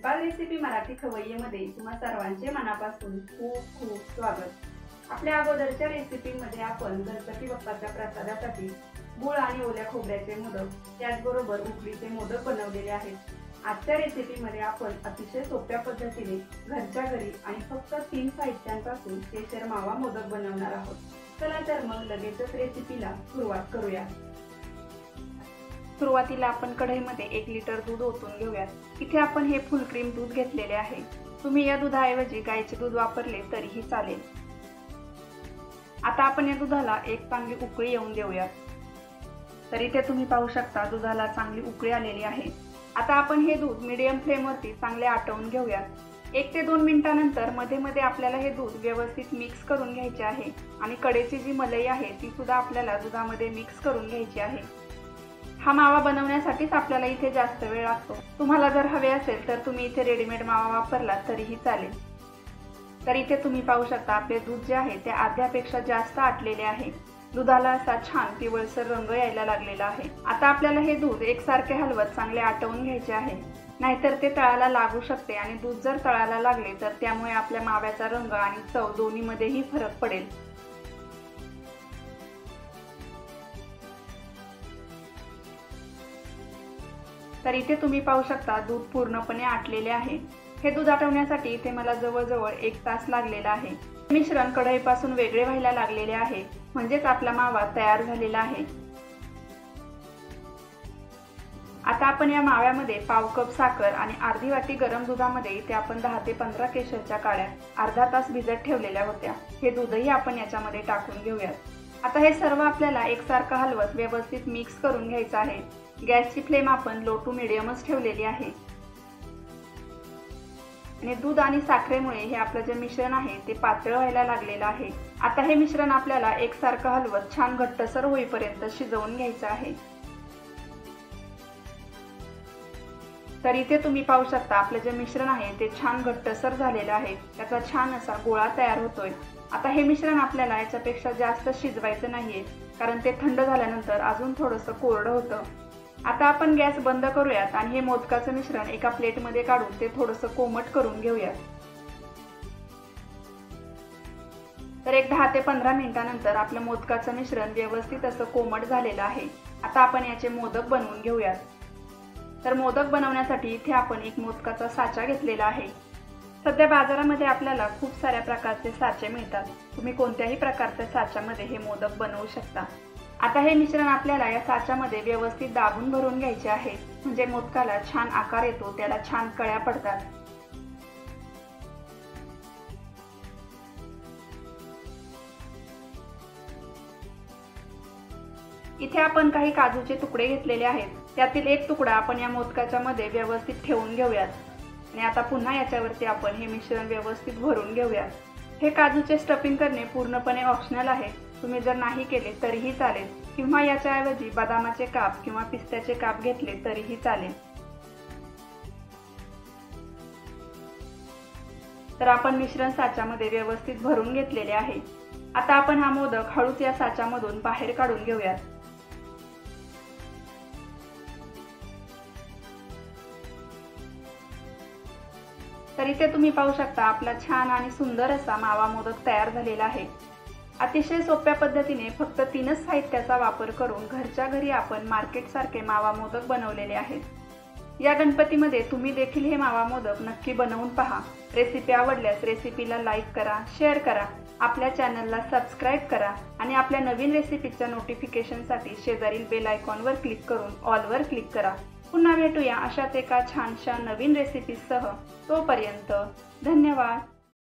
झटपट रेसिपी मराठी खवय्येमध्ये तुम्हा सर्वांचे मनापासून खूप खूप स्वागत। आपल्या अगोदरच्या रेसिपीमध्ये आपण गणपती बाप्पाच्या प्रसादासाठी गुळ आणि ओल्या खोबऱ्याचे मोदक त्याचबरोबर उकडीचे मोदक बनवलेले आहेत। आजच्या रेसिपीमध्ये आपण अतिशय सोप्या पद्धतीने घरच्या घरी आणि फक्त 3 साहित्यांपासून केशर मावा मोदक बनवणार आहोत। चला तर मग लगेचच रेसिपीला सुरुवात करूया। सुरुवातीला आपण कढईमध्ये 1 लिटर दूध ओतून घेऊयात। इथे आपण हे फुल क्रीम दूध घेतलेले आहे। तुम्ही या दुधाऐवजी गाईचे दूध वापरले तरीही चालेल। आता आपण या दुधाला एक चांगली उकळी येऊन देऊयात। तर इथे तुम्ही पाहू शकता दुधाला चांगली उकळी आलेली आहे। आता आपण हे दूध मीडियम फ्लेम वरती चांगले आटवून घेऊयात। 1 ते 2 मिनिटांनंतर मध्ये मध्ये आपल्याला हे दूध व्यवस्थित मिक्स करून घ्यायचे आहे आणि कडेची जी मलाई आहे ती सुद्धा आपल्याला दुधामध्ये मिक्स करून घ्यायची आहे। हा मावा बनवण्यासाठीच आपल्याला इथे जास्त वेळ लागतो। तुम्हाला जर हवे असेल तर तुम्ही इथे रेडीमेड मावा वापरला तरीही चालेल। तर इथे तुम्ही पाहू शकता आपले दूध जे आहे ते अर्ध्यापेक्षा जास्त आटलेले आहे। दुधाला असा छान पिवळसर रंग यायला लागलेला आहे। आता आपल्याला हे दूध एकसारखे हलवत चांगले आटवून घ्यायचे आहे, नाहीतर ते तळाला लागू शकते आणि दूध जर तळाला लागले तर त्यामुळे आपल्या माव्याचा रंग आणि चव दोन्हीमध्येही फरक पडेल। तर इथे तुम्ही पाहू शकता दूध पूर्णपणे आटलेले आहे। हे दूध आटवण्यासाठी इथे मला जवळजवळ 1 तास लागलेला आहे। मिश्रण कढईपासून वेगळे व्हायला लागलेले आहे, म्हणजेच आपला मावा तयार झालेला आहे। आता आपण या माव्यामध्ये पाव कप साखर आणि अर्धी वाटी गरम दुधामध्ये इथे आपण 10 ते 15 केशरच्या काड्या अर्धा तास भिजत ठेवलेल्या होत्या। हे दूधही आपण याच्यामध्ये टाकून घेऊयात। आता हे सर्व आपल्याला एकसारखं हलवत व्यवस्थित मिक्स करून घ्यायचं आहे। गॅसची फ्लेम आपण लो टू मीडियमच ठेवलेली आहे आणि दूध आणि साखरेमुळे हे आपलं जे मिश्रण आहे ते पातळ व्हायला लागलेलं आहे। आता हे मिश्रण आपल्याला एकसारखं हलवत छान घट्टसर होईपर्यंत शिजवून घ्यायचं आहे। तर इथे तुम्ही पाहू शकता आपलं जे मिश्रण आहे ते छान घट्टसर झालेलं आहे। त्याचा छान असा गोळा तयार होतोय। आता हे मिश्रण आपल्याला याच्यापेक्षा जास्त शिजवायचं नाहीये, कारण ते थंड झाल्यानंतर अजून थोडंसं कोरडं होतं। आता आपण गॅस बंद करूयात आणि हे मोदकाचं मिश्रण एका प्लेटमध्ये काढून ते थोडंसं कोमट करून घेऊयात। तर एक 10 ते 15 मिनिटांनंतर आपलं मोदकाचं मिश्रण व्यवस्थित असं कोमट झालेलं आहे। आता आपण याचे मोदक बनवून घेऊयात। तर मोदक बनवण्यासाठी इथे आपण एक मोदकाचा साचा घेतलेला आहे। सध्या बाजारामध्ये आपल्याला खूप साऱ्या प्रकारचे साचे मिळतात। तुम्ही कोणत्याही प्रकारच्या साच्यामध्ये हे मोदक बनवू शकता। आता हे मिश्रण आपल्याला या साच्यामध्ये व्यवस्थित दाबून भरून घ्यायचे आहे, म्हणजे मोदकाला छान आकार येतो, त्याला छान कळ्या पडतात। इथे आपण काही काजूचे तुकडे घेतलेले आहेत। त्यातील एक तुकडा आपण या मोदकाच्या मध्ये व्यवस्थित ठेवून घेऊयात आणि आता पुन्हा याच्यावरती आपण हे मिश्रण व्यवस्थित भरून घेऊयात। हे काजूचे स्टफिंग करणे पूर्णपणे ऑप्शनल आहे। तुम्ही जर नाही केले तरीही चालेल, किंवा याच्याऐवजी बदामाचे काप किंवा पिस्त्याचे काप घेतले तरीही चालेल। तर आपण मिश्रण साच्यामध्ये व्यवस्थित भरून घेतलेले आहे। आता आपण हा मोदक हळूच या साच्यामधून बाहेर काढून घेऊयात। तर इथे तुम्ही पाहू शकता आपला छान आणि सुंदर असा मावा मोदक तयार झालेला आहे। अतिशय सोप्या पद्धतीने फक्त 3च साहित्याचा वापर करून घरच्या घरी आपण मार्केट सारखे मावा मोदक बनवलेले आहेत। या गणपतीमध्ये तुम्ही देखील हे मावा मोदक नक्की बनवून पहा। रेसिपी आवडल्यास रेसिपीला लाईक करा, शेअर करा, आपल्या चॅनलला सबस्क्राईब करा आणि आपल्या नवीन रेसिपीच्या नोटिफिकेशनसाठी शेजारील बेल आयकॉनवर क्लिक करून ऑलवर क्लिक करा। पुन्हा भेटूया अशाच एका छानशा नवीन रेसिपीसह। तोपर्यंत धन्यवाद।